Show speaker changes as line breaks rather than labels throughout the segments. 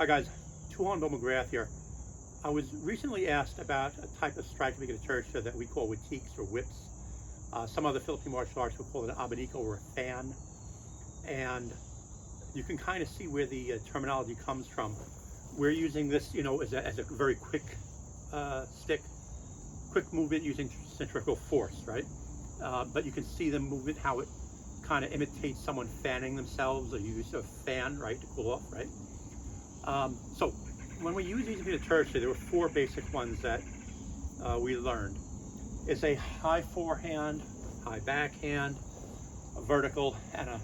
Hi guys, Tuhon Bill McGrath here. I was recently asked about a type of strike to make a Pekiti-Tirsia that we call witiks or whips. Some other Filipino martial arts will call it an abanico or a fan. And you can kind of see where the terminology comes from. We're using this, as a very quick stick, quick movement using centrifugal force, right? But you can see the movement, how it kind of imitates someone fanning themselves, or use a fan, right, to cool off, right? So when we use these in Pekiti-Tirsia, there were four basic ones that we learned. It's a high forehand, high backhand, a vertical, and a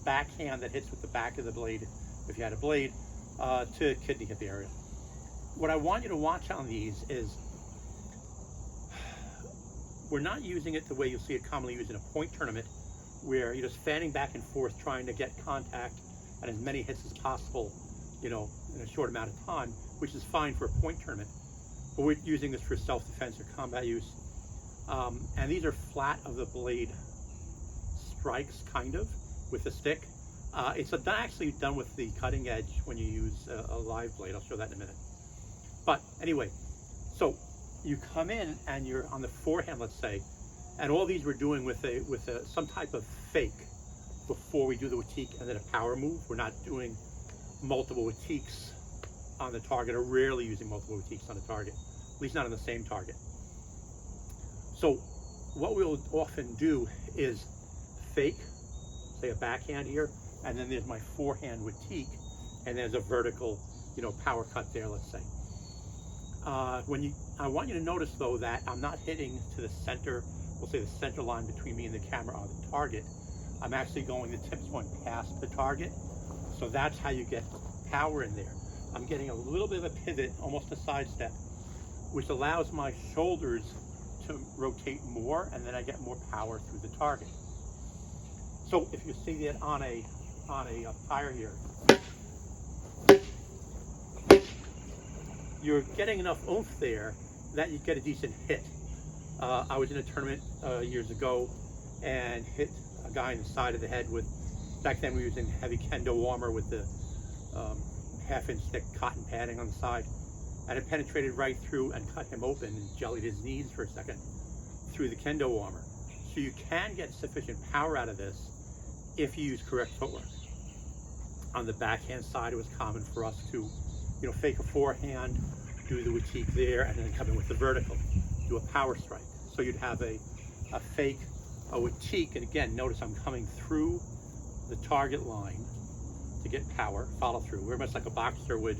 backhand that hits with the back of the blade, if you had a blade, to kidney hip area. What I want you to watch on these is we're not using it the way you'll see it commonly used in a point tournament, where you're just fanning back and forth trying to get contact and as many hits as possible, in a short amount of time, which is fine for a point tournament. But we're using this for self-defense or combat use. And these are flat of the blade strikes, kind of, with the stick. It's actually done with the cutting edge when you use a live blade. I'll show that in a minute. But anyway, so you come in and you're on the forehand, let's say, and all these we're doing with some type of fake before we do the witik and then a power move. We're not doing multiple witiks on the target, or rarely using multiple witiks on the target, at least not on the same target. So what we'll often do is fake, say a backhand here, and then there's my forehand witik, and there's a vertical, power cut there, let's say. I want you to notice though that I'm not hitting to the center, we'll say the center line between me and the camera on the target. I'm actually going, the tip's going past the target. So that's how you get power in there. I'm getting a little bit of a pivot, almost a sidestep, which allows my shoulders to rotate more, and then I get more power through the target. So if you see that on a tire here, you're getting enough oomph there that you get a decent hit. I was in a tournament years ago and hit a guy in the side of the head with, back then we were using heavy kendo armor with the half-inch thick cotton padding on the side, and it penetrated right through and cut him open and jellied his knees for a second through the kendo armor. So you can get sufficient power out of this if you use correct footwork. On the backhand side, it was common for us to, fake a forehand, do the witik there, and then come in with the vertical, do a power strike. So you'd have a fake, a witik, and again, notice I'm coming through the target line to get power, follow through. Very much like a boxer would,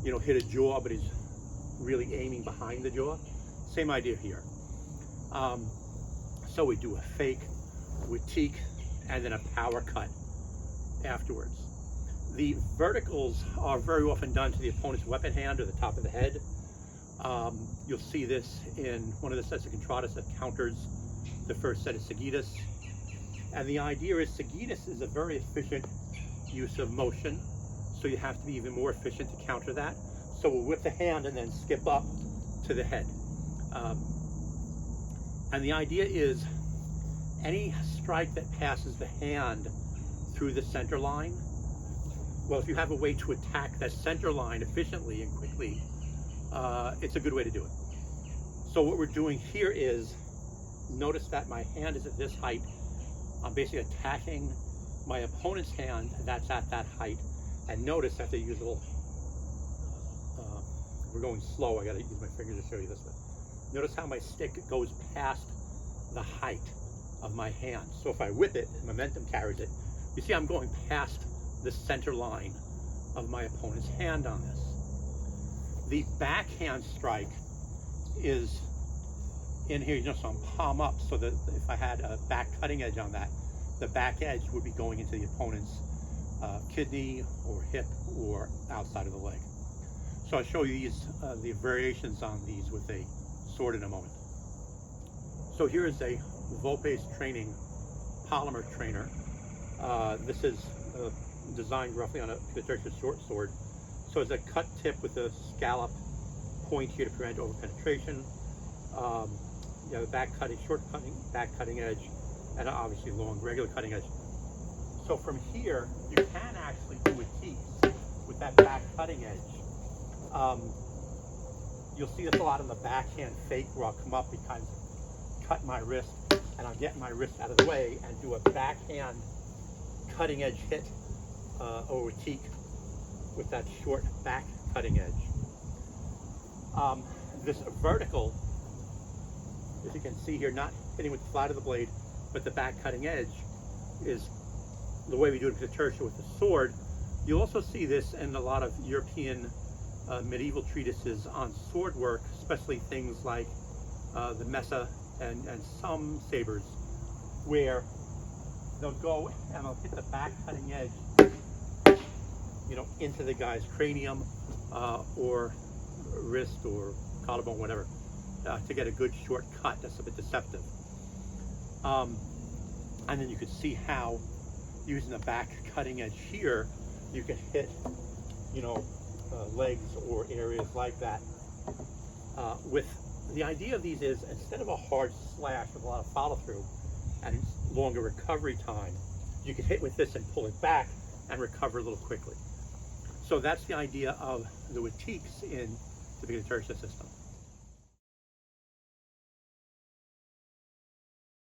hit a jaw, but he's really aiming behind the jaw. Same idea here. So we do a fake, witik, and then a power cut afterwards. The verticals are very often done to the opponent's weapon hand or the top of the head. You'll see this in one of the sets of contradas that counters the first set of seguidas. And the idea is seguidas is a very efficient use of motion, so you have to be even more efficient to counter that. So we'll whip the hand and then skip up to the head. And the idea is any strike that passes the hand through the center line, well, if you have a way to attack that center line efficiently and quickly, it's a good way to do it. So what we're doing here is, notice that my hand is at this height. I'm basically attacking my opponent's hand that's at that height. And notice I have to use a little, we're going slow, I gotta use my fingers to show you this way. Notice how my stick goes past the height of my hand. So if I whip it, momentum carries it. You see I'm going past the center line of my opponent's hand on this. The backhand strike is in here, so I'm palm up, so that if I had a back cutting edge on that, the back edge would be going into the opponent's kidney or hip or outside of the leg. So I'll show you these, the variations on these with a sword in a moment. So here is a Volpe's training polymer trainer. This is designed roughly on a Pekiti-Tirsia short sword. So it's a cut tip with a scallop point here to prevent over penetration. You have a back cutting, short cutting, back cutting edge, and obviously long regular cutting edge. So from here, you can actually do witiks with that back cutting edge. You'll see this a lot in the backhand fake where I'll come up and kind of cut my wrist, and I'll get my wrist out of the way and do a backhand cutting edge hit or witik with that short back cutting edge. This vertical, as you can see here, not hitting with the flat of the blade, but the back cutting edge, is the way we do it in Pekiti-Tirsia with the sword. You'll also see this in a lot of European medieval treatises on sword work, especially things like the Mesa and some sabers, where they'll go and they'll hit the back cutting edge, you know, into the guy's cranium or wrist or collarbone, whatever, to get a good short cut. That's a bit deceptive. And then you can see how, using the back cutting edge here, you can hit, you know, legs or areas like that. With the idea of these is, instead of a hard slash with a lot of follow through and longer recovery time, you can hit with this and pull it back and recover a little quickly. So that's the idea of the witiks in the Pekiti-Tirsia system.